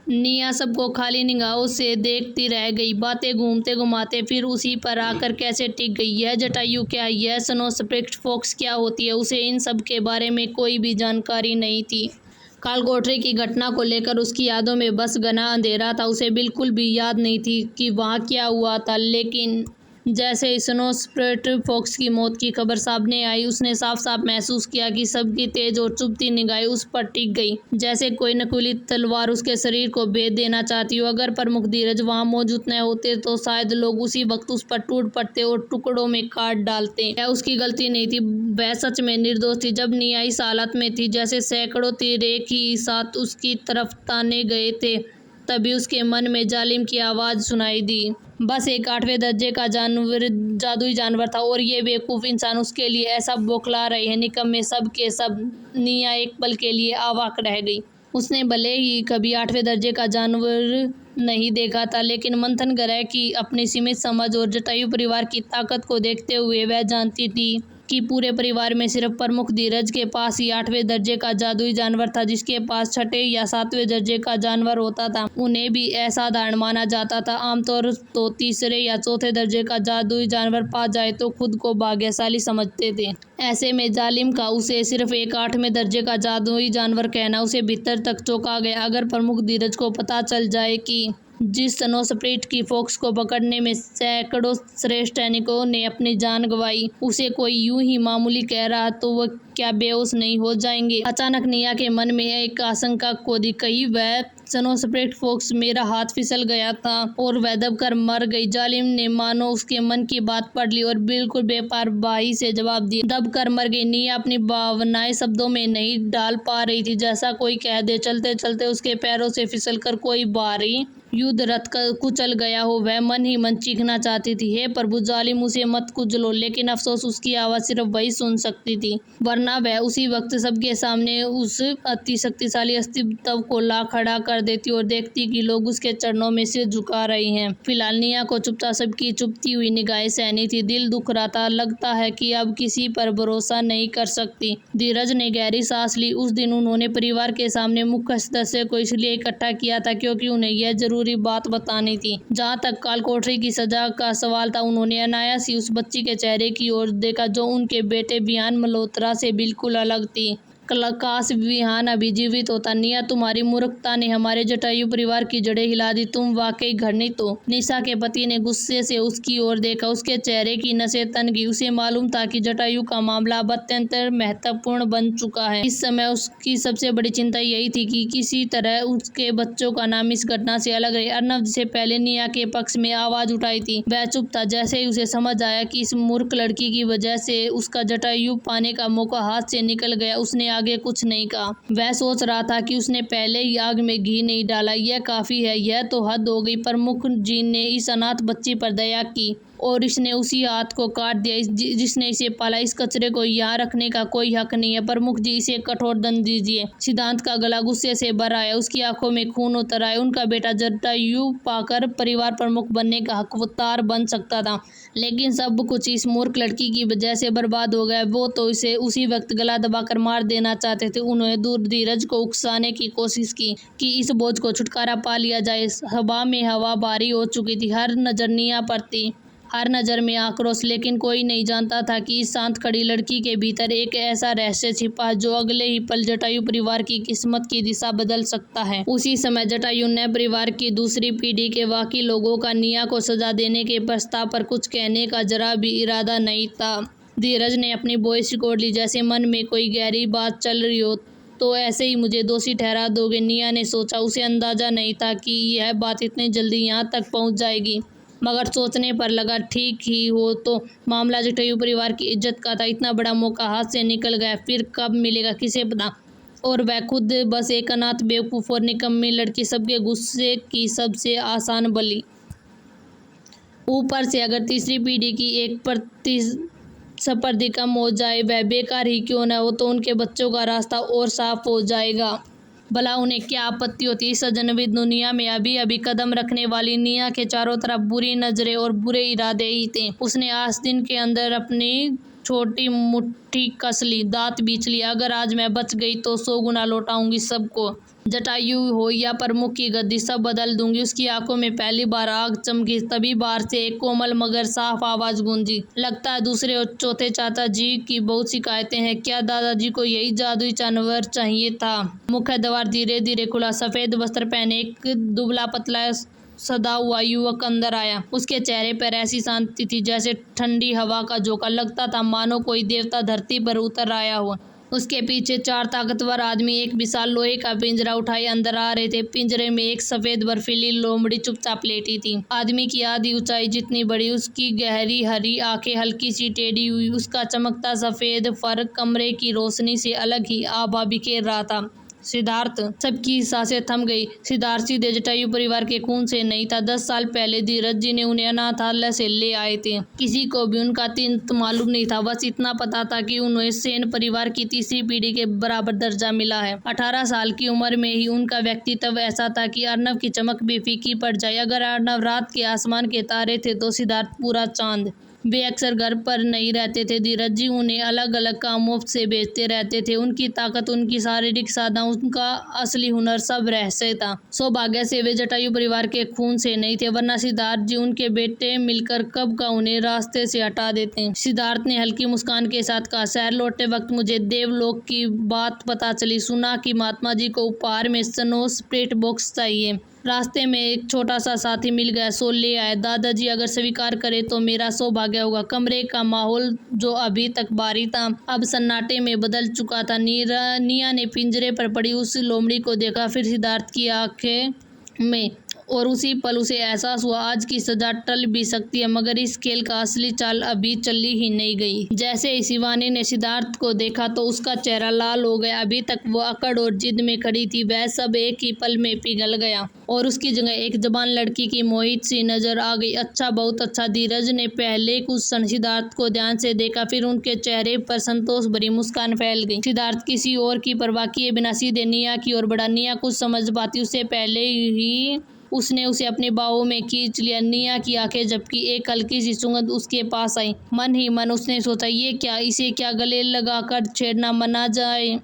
निया सबको खाली निगाहों से देखती रह गई। बातें घूमते घुमाते फिर उसी पर आकर कैसे टिक गई। यह जटायु क्या, यह स्नोस्पेक्ट फॉक्स क्या होती है? उसे इन सब के बारे में कोई भी जानकारी नहीं थी। कालकोठरी की घटना को लेकर उसकी यादों में बस घना अंधेरा था। उसे बिल्कुल भी याद नहीं थी कि वहाँ क्या हुआ था। लेकिन जैसे स्नोस्पेक्ट फॉक्स की मौत की खबर सामने आई, उसने साफ साफ महसूस किया कि सबकी तेज और चुभती निगाहें उस पर टिक गई, जैसे कोई नकुली तलवार उसके शरीर को भेद देना चाहती हो। अगर प्रमुख धीरज वहां मौजूद न होते तो शायद लोग उसी वक्त उस पर टूट पड़ते और टुकड़ों में काट डालते। यह उसकी गलती नहीं थी, वह सच में निर्दोष थी। जब निया इस हालत में थी जैसे सैकड़ों तीर एक ही साथ उसकी तरफ ताने गए थे, तभी उसके मन में जालिम की आवाज सुनाई दी। बस एक 8वें दर्जे का जादुई जानवर था और ये बेवकूफ इंसान उसके लिए ऐसा बौखला रहे हैं। निकम्मे सब के सब। निया एक पल के लिए अवाक रह गई। उसने भले ही कभी 8वें दर्जे का जानवर नहीं देखा था, लेकिन मंथन ग्रह की अपनी सीमित समझ और जटायु परिवार की ताकत को देखते हुए वह जानती थी कि पूरे परिवार में सिर्फ प्रमुख धीरज के पास ही 8वें दर्जे का जादुई जानवर था। जिसके पास 6ठे या 7वें दर्जे का जानवर होता था उन्हें भी असाधारण माना जाता था। आमतौर तो 3रे या 4थे दर्जे का जादुई जानवर पा जाए तो खुद को भाग्यशाली समझते थे। ऐसे में जालिम का उसे सिर्फ एक 8वें दर्जे का जादुई जानवर कहना उसे भीतर तक चौंका गया। अगर प्रमुख धीरज को पता चल जाए कि जिस स्नोस्पेक्ट की फॉक्स को पकड़ने में सैकड़ों श्रेष्ठ सैनिकों ने अपनी जान गंवाई, उसे कोई यूं ही मामूली कह रहा तो वह क्या बेहोश नहीं हो जाएंगे? अचानक निया के मन में एक आशंका खोदी। कहीं वह स्नोस्पेक्ट फॉक्स मेरा हाथ फिसल गया था और वह दबकर मर गई। जालिम ने मानो उसके मन की बात पढ़ ली और बिल्कुल बेपरवाही से जवाब दिया, दबकर मर गई। निया अपनी भावनाएं शब्दों में नहीं डाल पा रही थी, जैसा कोई कह दे चलते चलते उसके पैरों से फिसलकर कोई भारी युद्ध रथ का कुचल गया हो। वह मन ही मन चीखना चाहती थी, हे प्रभु जालिम उसे मत कुचलो। लेकिन अफसोस उसकी आवाज सिर्फ वही सुन सकती थी, वरना वह उसी वक्त सबके सामने उस अति शक्तिशाली अस्तित्व को ला खड़ा कर देती और देखती कि लोग उसके चरणों में सिर झुका रहे हैं। फिलहाल निया को चुपता सबकी चुपती हुई निगाहें सहनी थी। दिल दुख रहा था, लगता है कि अब किसी पर भरोसा नहीं कर सकती। धीरज ने गहरी सांस ली। उस दिन उन्होंने परिवार के सामने मुख्य सदस्य को इसलिए इकट्ठा किया था क्योंकि उन्हें यह जरूरी बात बतानी थी। जहाँ तक कालकोठरी की सजा का सवाल था, उन्होंने अनायास ही उस बच्ची के चेहरे की ओर देखा जो उनके बेटे बियान मल्होत्रा से बिल्कुल अलग थी। काश विहान अभी जीवित होता। निया, तुम्हारी मूर्खता ने हमारे जटायु परिवार की जड़ें हिला दी। तुम वाकई घृणित हो। निशा के पति ने गुस्से से उसकी ओर देखा। उसके चेहरे की नसें तन गई। उसे मालूम था कि जटायु का मामला अब अत्यंत महत्वपूर्ण बन चुका है। इस समय उसकी सबसे बड़ी चिंता यही थी कि किसी तरह उसके बच्चों का नाम इस घटना से अलग रहे। अर्नव, जिसे पहले निया के पक्ष में आवाज उठाई थी, वह चुप था। जैसे ही उसे समझ आया कि इस मूर्ख लड़की की वजह से उसका जटायु पाने का मौका हाथ से निकल गया, उसने आगे कुछ नहीं कहा। वह सोच रहा था कि उसने पहले ही आग में घी नहीं डाला। यह काफी है, यह तो हद हो गई। प्रमुख जी ने इस अनाथ बच्ची पर दया की और इसने उसी हाथ को काट दिया जिसने इसे पाला। इस कचरे को यहाँ रखने का कोई हक नहीं है। प्रमुख जी, इसे कठोर दंड दीजिए। सिद्धांत का गला गुस्से से भरा है, उसकी आंखों में खून उतर आया। उनका बेटा जटायु पाकर परिवार प्रमुख बनने का हकदार बन सकता था, लेकिन सब कुछ इस मूर्ख लड़की की वजह से बर्बाद हो गया। वो तो इसे उसी वक्त गला दबाकर मार देना चाहते थे। उन्होंने दूर धीरज को उकसाने की कोशिश की कि इस बोझ को छुटकारा पा लिया जाए। हवा में हवा भारी हो चुकी थी। हर नजर निया पर थी, हर नजर में आक्रोश। लेकिन कोई नहीं जानता था कि इस शांत खड़ी लड़की के भीतर एक ऐसा रहस्य छिपा जो अगले ही पल जटायु परिवार की किस्मत की दिशा बदल सकता है। उसी समय जटायु ने परिवार की दूसरी पीढ़ी के बाकी लोगों का निया को सजा देने के प्रस्ताव पर कुछ कहने का जरा भी इरादा नहीं था। धीरज ने अपनी वॉइस रिकॉर्ड ली, जैसे मन में कोई गहरी बात चल रही हो। तो ऐसे ही मुझे दोषी ठहरा दोगे? निया ने सोचा। उसे अंदाजा नहीं था कि यह बात इतनी जल्दी यहाँ तक पहुँच जाएगी, मगर सोचने पर लगा ठीक ही हो तो। मामला जटायु परिवार की इज्जत का था। इतना बड़ा मौका हाथ से निकल गया, फिर कब मिलेगा किसे पता। और वह खुद बस एक अनाथ बेवकूफ़ और निकम्मी लड़की, सबके गुस्से की सबसे आसान बलि। ऊपर से अगर तीसरी पीढ़ी की एक प्रतिस्पर्धी कम हो जाए, वह बेकार ही क्यों न हो, तो उनके बच्चों का रास्ता और साफ हो जाएगा। भला उन्हें क्या आपत्ति होती? इस अजनबी दुनिया में अभी अभी कदम रखने वाली निया के चारों तरफ बुरी नजरें और बुरे इरादे ही थे। उसने आस्तीन के अंदर अपनी छोटी मुट्ठी कस ली, दांत बींच लिया। अगर आज मैं बच गई तो 100 गुना लौटाऊंगी सबको। जटायु हो या प्रमुख की गद्दी, सब बदल दूंगी। उसकी आंखों में पहली बार आग चमकी, तभी बाहर से एक कोमल मगर साफ आवाज गूंजी, लगता है दूसरे और चौथे चाचा जी की बहुत शिकायतें हैं। क्या दादाजी को यही जादुई जानवर चाहिए था? मुख्य द्वार धीरे धीरे खुला। सफेद वस्त्र पहने एक दुबला पतला सदा हुआ युवक अंदर आया। उसके चेहरे पर ऐसी शांति थी जैसे ठंडी हवा का झोंका। लगता था मानो कोई देवता धरती पर उतर आया हो। उसके पीछे 4 ताकतवर आदमी एक विशाल लोहे का पिंजरा उठाए अंदर आ रहे थे। पिंजरे में एक सफेद बर्फीली लोमड़ी चुपचाप लेटी थी। आदमी की आधी ऊंचाई जितनी बड़ी, उसकी गहरी हरी आंखें हल्की सी टेढ़ी हुई, उसका चमकता सफेद फर कमरे की रोशनी से अलग ही आभा बिखेर रहा था। सिद्धार्थ। सबकी सांसें थम गई। सिद्धार्थ सीधे जटायु परिवार के खून से नहीं था। 10 साल पहले धीरज जी ने उन्हें अनाथालय से ले आए थे। किसी को भी उनका तिंत मालूम नहीं था। बस इतना पता था कि उन्हें सेन परिवार की तीसरी पीढ़ी के बराबर दर्जा मिला है। 18 साल की उम्र में ही उनका व्यक्तित्व ऐसा था कि अर्नव की चमक भी फीकी पड़ जाए। अगर अर्नव रात के आसमान के तारे थे तो सिद्धार्थ पूरा चांद। वे अक्सर घर पर नहीं रहते थे। धीरज जी उन्हें अलग अलग कामों से भेजते रहते थे। उनकी ताकत, उनकी शारीरिक साधना, उनका असली हुनर सब रहस्य था। सौभाग्य से वे जटायु परिवार के खून से नहीं थे, वरना सिद्धार्थ जी उनके बेटे मिलकर कब का उन्हें रास्ते से हटा देते। सिद्धार्थ ने हल्की मुस्कान के साथ कहा, शहर लौटते वक्त मुझे देवलोक की बात पता चली। सुना कि महात्मा जी को उपहार में स्नो स्प्लिट बॉक्स चाहिए। रास्ते में एक छोटा सा साथी मिल गया, सो ले आए। दादाजी अगर स्वीकार करे तो मेरा सौभाग्य होगा। कमरे का माहौल जो अभी तक भारी था अब सन्नाटे में बदल चुका था। निया ने पिंजरे पर पड़ी उस लोमड़ी को देखा, फिर सिद्धार्थ की आंखें में, और उसी पल उसे एहसास हुआ आज की सजा टल भी सकती है, मगर इस खेल का असली चाल अभी चली ही नहीं गई। जैसे ही शिवानी ने सिद्धार्थ को देखा तो उसका चेहरा लाल हो गया। अभी तक वो अकड़ और जिद में खड़ी थी, वह सब एक ही पल में पिघल गया और उसकी जगह एक जवान लड़की की मोहित सी नजर आ गई। अच्छा, बहुत अच्छा। धीरज ने पहले कुछ क्षण सिद्धार्थ को ध्यान से देखा, फिर उनके चेहरे पर संतोष भरी मुस्कान फैल गई। सिद्धार्थ किसी और की परवाह किए बिना सीधे निया की ओर बढ़ा। निया कुछ समझ पाती उससे पहले ही उसने उसे अपनी बाहों में खींच लिया। निया की आंखें झपकी, एक हल्की सी सुगंध उसके पास आई। मन ही मन उसने सोचा, ये क्या, इसे क्या गले लगाकर छेड़ना मना जाए।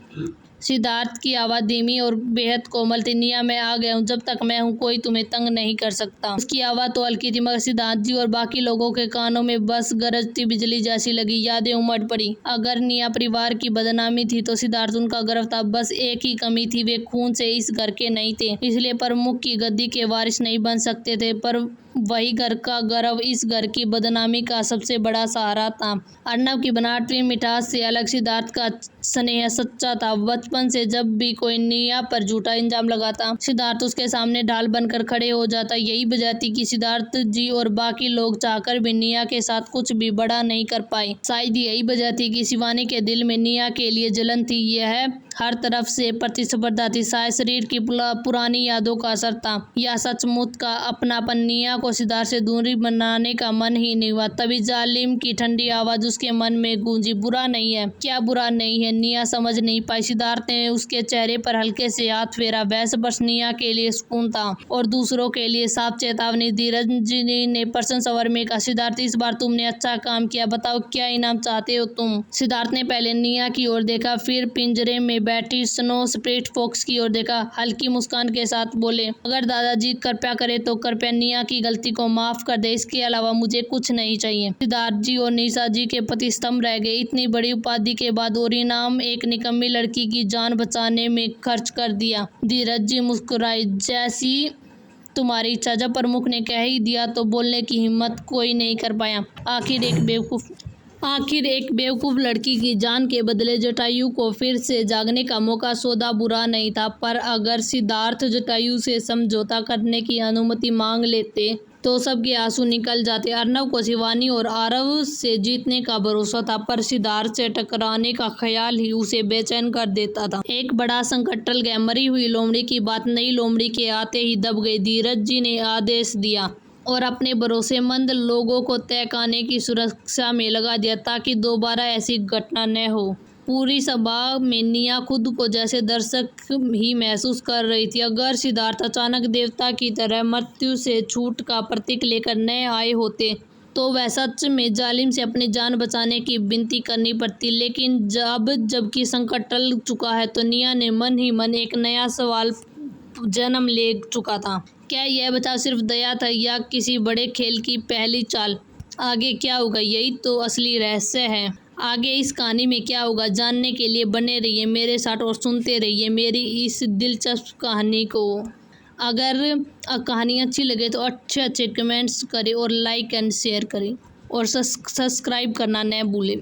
सिद्धार्थ की आवाज़ धीमी और बेहद कोमल थी, निया मैं आ गया हूँ, जब तक मैं हूँ कोई तुम्हें तंग नहीं कर सकता। उसकी आवाज़ तो हल्की थी मगर सिद्धार्थ जी और बाकी लोगों के कानों में बस गरजती बिजली जैसी लगी। यादें उमड़ पड़ी। अगर निया परिवार की बदनामी थी तो सिद्धार्थ उनका गर्व था। बस एक ही कमी थी, वे खून से इस घर के नहीं थे, इसलिए प्रमुख की गद्दी के वारिस नहीं बन सकते थे। पर वही घर का गर्व इस घर की बदनामी का सबसे बड़ा सहारा था। अर्नव की बनावटी मिठास से अलग सिद्धार्थ का स्नेह सच्चा था। बचपन से जब भी कोई निया पर झूठा इल्जाम लगाता, सिद्धार्थ उसके सामने ढाल बनकर खड़े हो जाता। यही वजह थी कि सिद्धार्थ जी और बाकी लोग चाहकर भी निया के साथ कुछ भी बड़ा नहीं कर पाए। शायद यही वजह थी कि शिवानी के दिल में निया के लिए जलन थी। यह हर तरफ से प्रतिस्पर्धा थी। शायद शरीर की पुरानी यादों का असर था या सचमुच का अपनापन। निया को सिद्धार्थ से दूरी बनाने का मन ही नहीं हुआ। तभी जालिम की ठंडी आवाज उसके मन में गूंजी, बुरा नहीं है। क्या बुरा नहीं है? निया समझ नहीं पाई। सिद्धार्थ ने उसके चेहरे पर हल्के से हाथ फेरा। वैसे बस निया के लिए सुकून था और दूसरों के लिए साफ चेतावनी। धीरज जी ने प्रश्न स्वर में कहा, सिद्धार्थ इस बार तुमने अच्छा काम किया, बताओ क्या इनाम चाहते हो तुम? सिद्धार्थ ने पहले निया की ओर देखा, फिर पिंजरे में बैठी स्नो स्प्लिट फॉक्स की ओर देखा। हल्की मुस्कान के साथ बोले, अगर दादाजी कृपया करे तो कृपया निया की गलती को माफ कर दे, इसके अलावा मुझे कुछ नहीं चाहिए। सिद्धार्थ जी और निशा जी के पति स्तंभ रह गए। इतनी बड़ी उपाधि के बाद और इनाम एक निकम्मी लड़की की जान बचाने में खर्च कर दिया। धीरज जी मुस्कुराए, जैसी तुम्हारी इच्छा। जब प्रमुख ने कह ही दिया तो बोलने की हिम्मत कोई नहीं कर पाया। आखिर एक बेवकूफ़ लड़की की जान के बदले जटायु को फिर से जागने का मौका। सौदा बुरा नहीं था, पर अगर सिद्धार्थ जटायु से समझौता करने की अनुमति मांग लेते तो सबके आंसू निकल जाते। अर्नव को शिवानी और आरव से जीतने का भरोसा था, पर सिद्धार्थ से टकराने का ख्याल ही उसे बेचैन कर देता था। एक बड़ा संकट टल गया। मरी हुई लोमड़ी की बात नई लोमड़ी के आते ही दब गई। धीरज जी ने आदेश दिया और अपने भरोसेमंद लोगों को तहखाने की सुरक्षा में लगा दिया ताकि दोबारा ऐसी घटना न हो। पूरी सभा में निया खुद को जैसे दर्शक ही महसूस कर रही थी। अगर सिद्धार्थ अचानक देवता की तरह मृत्यु से छूट का प्रतीक लेकर न आए होते तो वह सच में जालिम से अपनी जान बचाने की विनती करनी पड़ती। लेकिन जबकि संकट टल चुका है तो निया ने मन ही मन एक नया सवाल जन्म ले चुका था। क्या यह बचाव सिर्फ दया था या किसी बड़े खेल की पहली चाल? आगे क्या होगा, यही तो असली रहस्य है। आगे इस कहानी में क्या होगा, जानने के लिए बने रहिए मेरे साथ और सुनते रहिए मेरी इस दिलचस्प कहानी को। अगर कहानी अच्छी लगे तो अच्छे कमेंट्स करें और लाइक एंड शेयर करें और सब्सक्राइब करना न भूलें।